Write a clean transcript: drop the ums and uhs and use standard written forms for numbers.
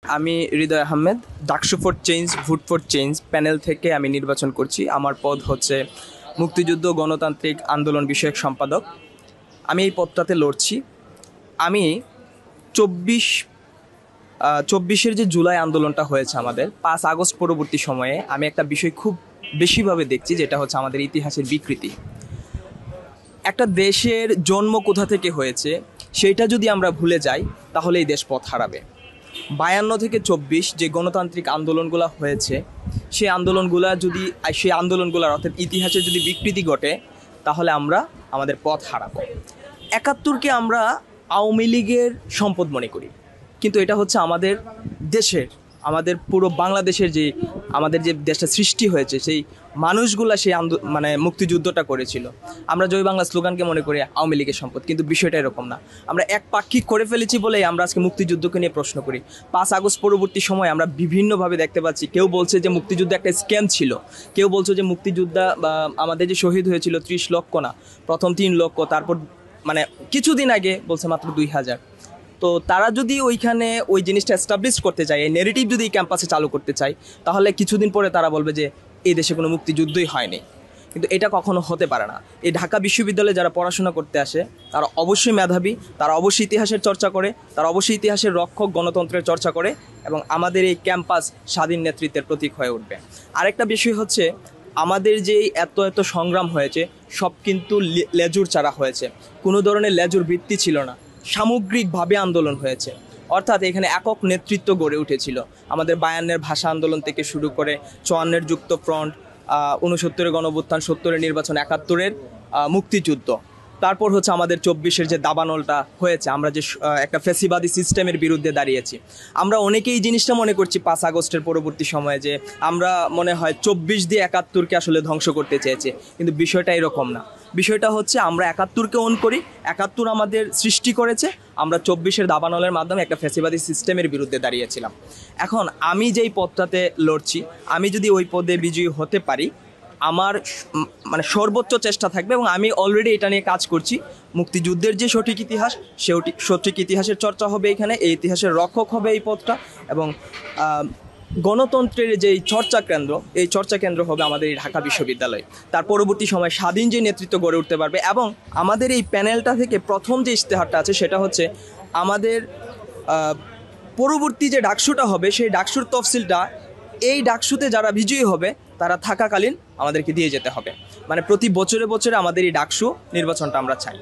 আমি Hridoy Ahmed, DUCSU for change, vote for change panel থেকে আমি নির্বাচন করছি। আমার পদ হচ্ছে মুক্তিযুদ্ধ গণতান্ত্রিক আন্দোলন বিষয়ক সম্পাদক। আমি এই পদটাতে লড়ছি। আমি চব্বিশ চব্বিশের যে জুলাই আন্দোলনটা হয়েছে আমাদের 5 আগস্ট পরবর্তী সময়ে আমি একটা বিষয় খুব বেশিভাবে দেখছি, যেটা হচ্ছে আমাদের ইতিহাসের বিকৃতি। একটা দেশের জন্ম কোথা থেকে হয়েছে সেইটা যদি আমরা ভুলে যাই তাহলে এই দেশ পথ হারাবে। 52 থেকে 24 যে গণতান্ত্রিক আন্দোলনগুলো হয়েছে সেই আন্দোলনগুলোর অর্থাৎ ইতিহাসে যদি বিকৃতি ঘটে তাহলে আমরা আমাদের পথ হারাবো। 71কে আমরা আওয়ামী লীগের সম্পদ মনে করি, কিন্তু এটা হচ্ছে আমাদের পুরো বাংলাদেশের আমাদের যে দেশটা সৃষ্টি হয়েছে সেই মানুষগুলা সেই মুক্তিযুদ্ধটা করেছিল। আমরা জয় বাংলা স্লোগানকে মনে করি আওয়ামী লীগের সম্পদ, কিন্তু বিষয়টা এরকম না। আমরা একপাক্ষিক করে ফেলেছি বলেই আমরা আজকে মুক্তিযুদ্ধকে নিয়ে প্রশ্ন করি। 5 আগস্ট পরবর্তী সময় আমরা বিভিন্নভাবে দেখতে পাচ্ছি, কেউ বলছে যে মুক্তিযুদ্ধ একটা স্ক্যাম ছিল, কেউ বলছে যে মুক্তিযোদ্ধা বা আমাদের যে শহীদ হয়েছিল 30 লক্ষ না, প্রথম 3 লক্ষ, তারপর কিছুদিন আগে বলছে মাত্র 2000। তো তারা যদি ওইখানে ওই জিনিসটা এস্টাবলিশ করতে চায়, এই নেগেটিভ যদি এই ক্যাম্পাসে চালু করতে চায়, তাহলে কিছুদিন পরে তারা বলবে যে এই দেশে কোনো মুক্তিযুদ্ধই হয়নি। কিন্তু এটা কখনো হতে পারে না। এই ঢাকা বিশ্ববিদ্যালয়ে যারা পড়াশোনা করতে আসে তারা অবশ্যই মেধাবী, তারা অবশ্যই ইতিহাসের চর্চা করে, তারা অবশ্যই ইতিহাসের রক্ষক, গণতন্ত্রের চর্চা করে, এবং আমাদের এই ক্যাম্পাস স্বাধীন নেতৃত্বের প্রতীক হয়ে উঠবে। আরেকটা বিষয় হচ্ছে, আমাদের যে এত সংগ্রাম হয়েছে সব কিন্তু লেজুর চারা হয়েছে, কোনো ধরনের লেজুর ভিত্তি ছিল না, সামগ্রিকভাবে আন্দোলন হয়েছে। অর্থাৎ এখানে একক নেতৃত্ব গড়ে উঠেছিল। আমাদের 52-এর ভাষা আন্দোলন থেকে শুরু করে 54-এর যুক্ত ফ্রন্ট, 69-এর গণঅভ্যুত্থান, 70-এর নির্বাচন, 71-এর মুক্তিযুদ্ধ, তারপর হচ্ছে আমাদের 24-এর যে দাবানলটা হয়েছে, আমরা যে একটা ফ্যাসিবাদী সিস্টেমের বিরুদ্ধে দাঁড়িয়েছি। আমরা অনেকেই এই জিনিসটা মনে করছি 5 আগস্টের পরবর্তী সময়ে যে আমরা মনে হয় 24 দিয়ে 71কে আসলে ধ্বংস করতে চেয়েছে, কিন্তু বিষয়টা এরকম না। বিষয়টা হচ্ছে আমরা 71কে অন করি, 71 আমাদের সৃষ্টি করেছে, আমরা 24-এর দাবানলের মাধ্যমে একটা ফ্যাসিবাদী সিস্টেমের বিরুদ্ধে দাঁড়িয়েছিলাম। এখন আমি যেই পদটাতে লড়ছি, আমি যদি ওই পদে বিজয়ী হতে পারি, আমার সর্বোচ্চ চেষ্টা থাকবে, এবং আমি অলরেডি এটা নিয়ে কাজ করছি। মুক্তিযুদ্ধের যে সঠিক ইতিহাস, সঠিক ইতিহাসের চর্চা হবে এখানে, এই ইতিহাসের রক্ষক হবে এই পদটা, এবং গণতন্ত্রের যে এই চর্চা কেন্দ্র হবে আমাদের এই ঢাকা বিশ্ববিদ্যালয়। তার পরবর্তী সময় স্বাধীন যে নেতৃত্ব গড়ে উঠতে পারবে। এবং আমাদের এই প্যানেলটা থেকে প্রথম যে ইশতেহারটা আছে সেটা হচ্ছে আমাদের পরবর্তী যে ডাকসুটা হবে সেই ডাকসুর তফসিলটা এই ডাকসুতে যারা বিজয়ী হবে তারা থাকাকালীন আমাদেরকে দিয়ে যেতে হবে। প্রতি বছরে আমাদের এই ডাকসু নির্বাচনটা আমরা চাই।